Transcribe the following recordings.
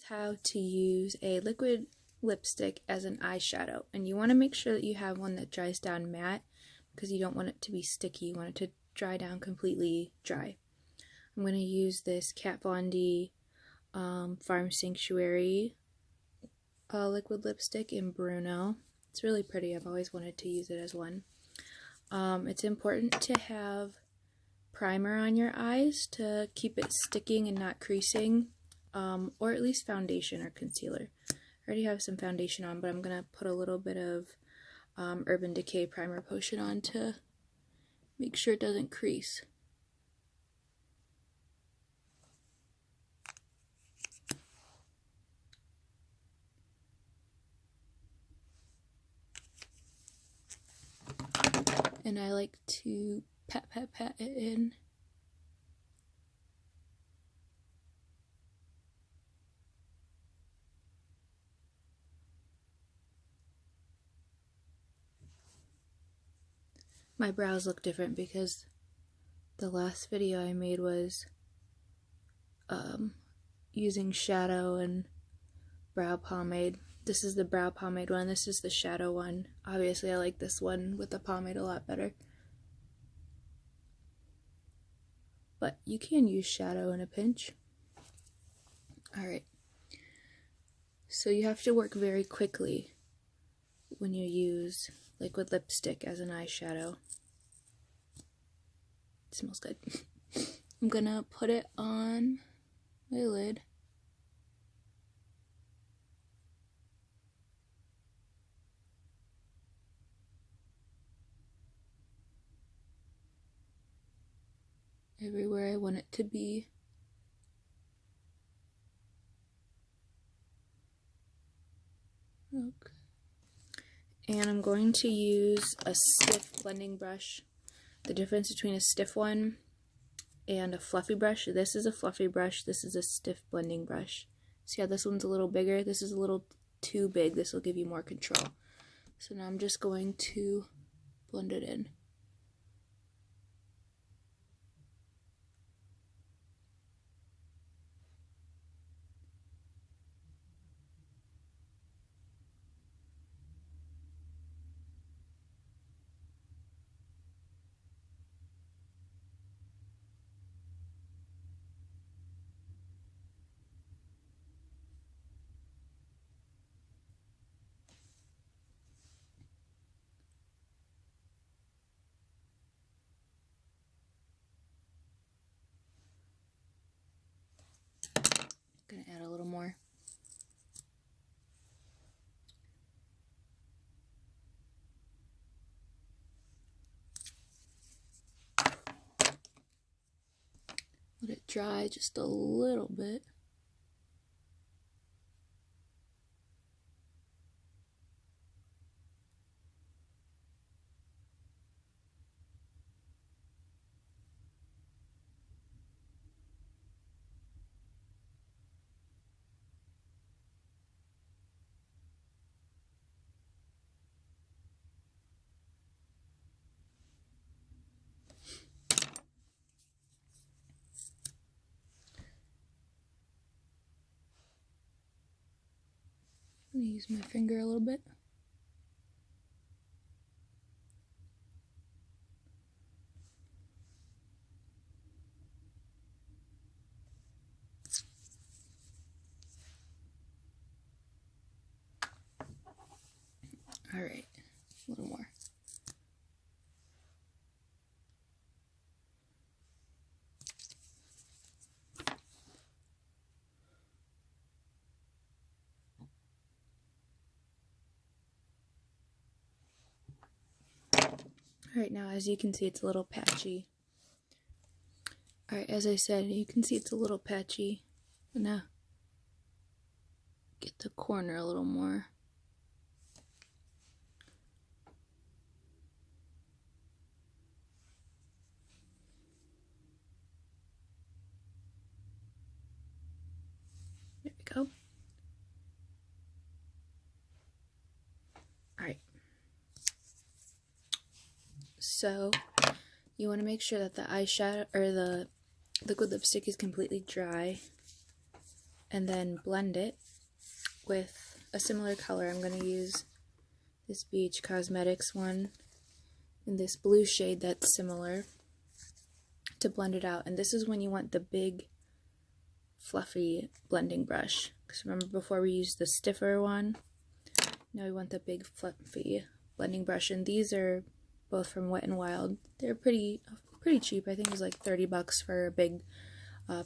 how to use a liquid lipstick as an eyeshadow, and you want to make sure that you have one that dries down matte because you don't want it to be sticky. You want it to dry down completely dry. I'm going to use this Kat Von D Farm Sanctuary liquid lipstick in Bruno. It's really pretty. I've always wanted to use it as one. It's important to have primer on your eyes to keep it sticking and not creasing, or at least foundation or concealer. I already have some foundation on, but I'm going to put a little bit of Urban Decay Primer Potion on to make sure it doesn't crease. And I like to pat it in. My brows look different because the last video I made was using shadow and brow pomade. This is the brow pomade one, this is the shadow one. Obviously I like this one with the pomade a lot better. But you can use shadow in a pinch. Alright. So you have to work very quickly when you use liquid lipstick as an eyeshadow. It smells good. I'm gonna put it on my lid. Everywhere I want it to be. Okay. And I'm going to use a stiff blending brush. The difference between a stiff one and a fluffy brush, this is a fluffy brush, this is a stiff blending brush. See how this one's a little bigger? This is a little too big. This will give you more control. So now I'm just going to blend it in. Gonna add a little more. Let it dry just a little bit. I'm gonna use my finger a little bit. Alright, a little more. Alright, now as you can see, it's a little patchy. Alright, as I said, you can see it's a little patchy. Now, get the corner a little more. There we go. Alright. So, you want to make sure that the eyeshadow or the liquid lipstick is completely dry. and then blend it with a similar color. I'm going to use this Beach Cosmetics one in this blue shade that's similar to blend it out. And this is when you want the big fluffy blending brush, because remember before we used the stiffer one, now we want the big fluffy blending brush. And these are both from Wet n Wild. They're pretty cheap. I think it was like $30 for a big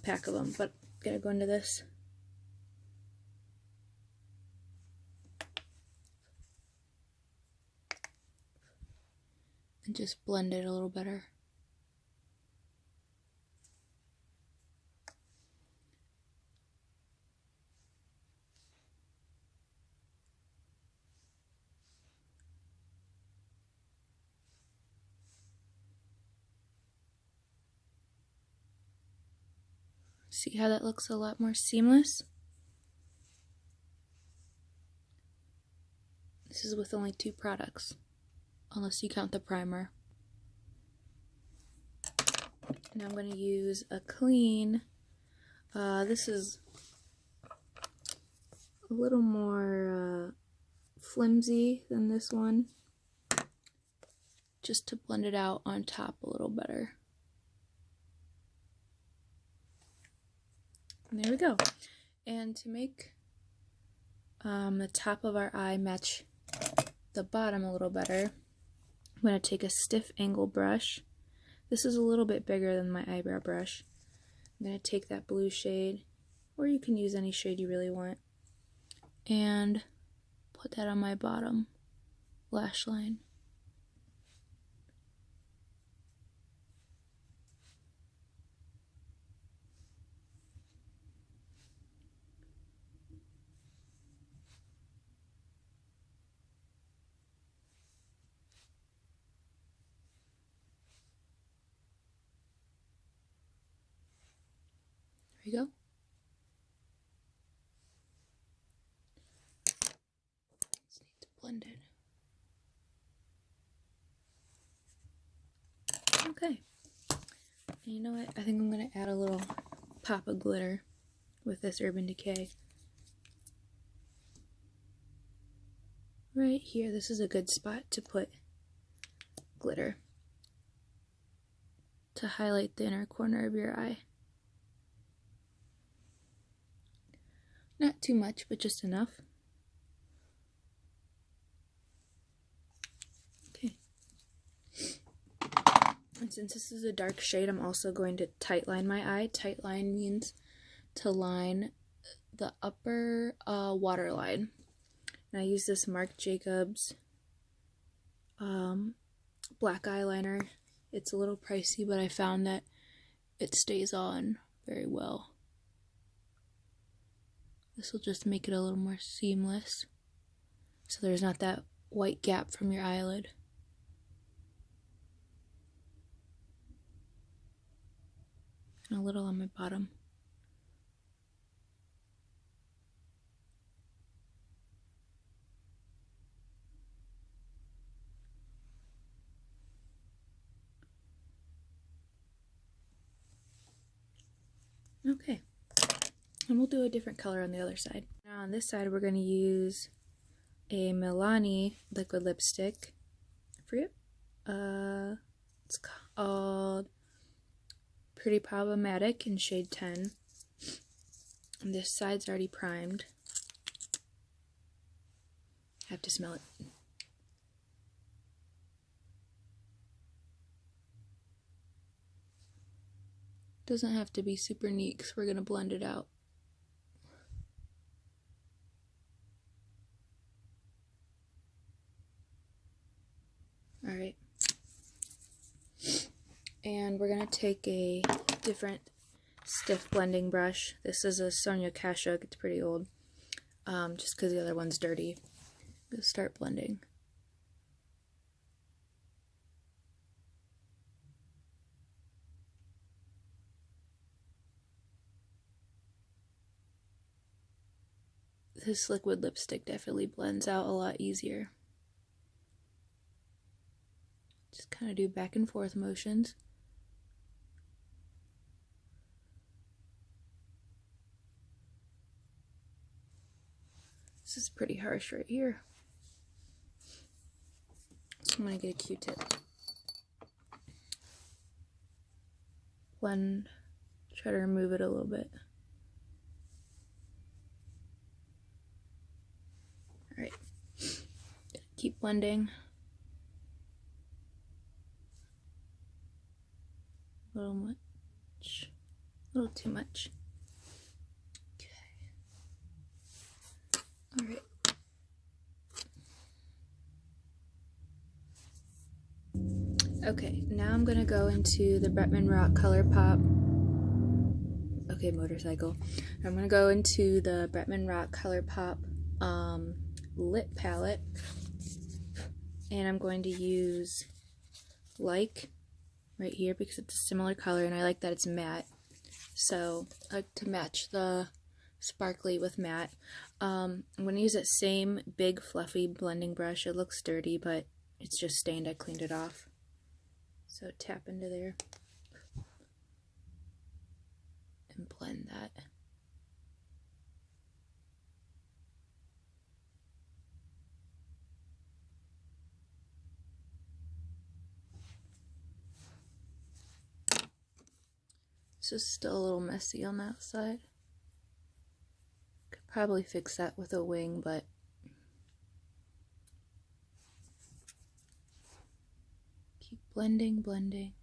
pack of them. But I'm gonna go into this. And just blend it a little better. See how that looks a lot more seamless? This is with only 2 products, unless you count the primer. Now I'm going to use a clean, this is a little more flimsy than this one, just to blend it out on top a little better. And there we go. And to make the top of our eye match the bottom a little better, I'm going to take a stiff angle brush. This is a little bit bigger than my eyebrow brush. I'm going to take that blue shade, or you can use any shade you really want, and put that on my bottom lash line. There we go. Just need to blend it. Okay. And you know what? I think I'm going to add a little pop of glitter with this Urban Decay. Right here, this is a good spot to put glitter to highlight the inner corner of your eye. Not too much, but just enough. Okay. And since this is a dark shade, I'm also going to tightline my eye. Tightline means to line the upper waterline. And I use this Marc Jacobs black eyeliner. It's a little pricey, but I found that it stays on very well. This will just make it a little more seamless, so there's not that white gap from your eyelid. And a little on my bottom. Okay. And we'll do a different color on the other side. Now on this side we're going to use a Milani liquid lipstick. I forget. It's called Pretty Problematic in shade 10. And this side's already primed. I have to smell it. Doesn't have to be super neat because we're going to blend it out. Alright, and we're going to take a different stiff blending brush. This is a Sonia Kashuk, it's pretty old, just because the other one's dirty. I'm going to start blending. This liquid lipstick definitely blends out a lot easier. Just kind of do back and forth motions. is pretty harsh right here. So I'm going to get a Q-tip. Blend, try to remove it a little bit. Alright, keep blending. A little much, a little too much. Okay. Alright. Okay, now I'm gonna go into the Bretman Rock ColourPop. Okay, motorcycle. I'm gonna go into the Bretman Rock ColourPop Lit palette, and I'm going to use Like right here because it's a similar color, and I like that it's matte. So I like to match the sparkly with matte. I'm gonna use that same big fluffy blending brush. It looks dirty, but it's just stained. I cleaned it off. So tap into there and blend that. This is still a little messy on that side. Could probably fix that with a wing, but keep blending, blending.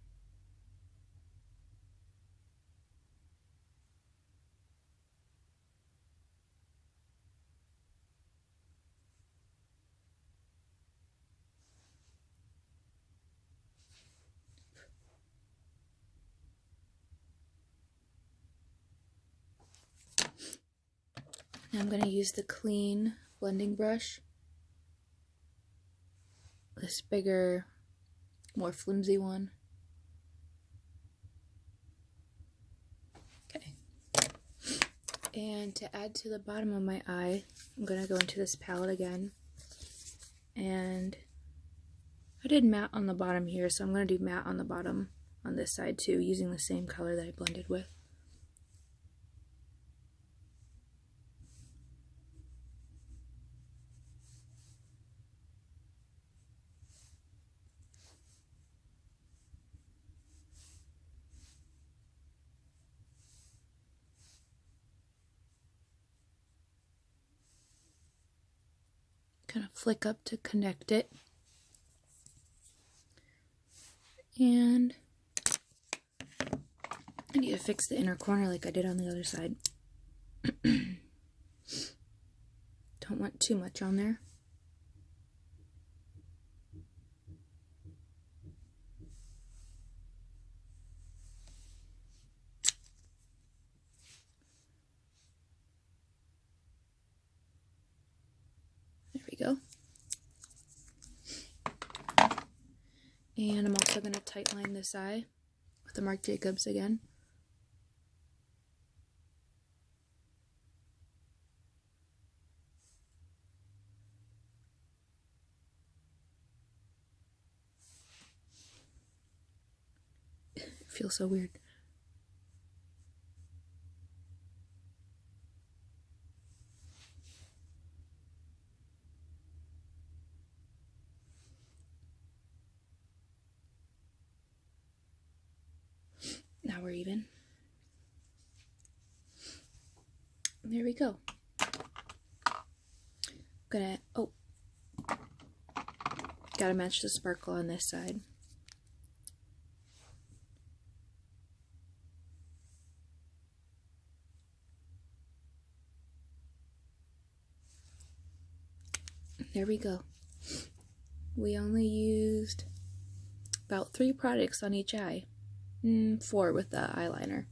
Now I'm going to use the clean blending brush, this bigger, more flimsy one. Okay. And to add to the bottom of my eye, I'm going to go into this palette again. And I did matte on the bottom here, so I'm going to do matte on the bottom on this side too, using the same color that I blended with. Kind of flick up to connect it. And I need to fix the inner corner like I did on the other side. Don't want too much on there. There we go. And I'm also going to tightline this eye with the Marc Jacobs again. It feels so weird. Now we're even. There we go. Gotta match the sparkle on this side. There we go. We only used about 3 products on each eye. 4 with the eyeliner.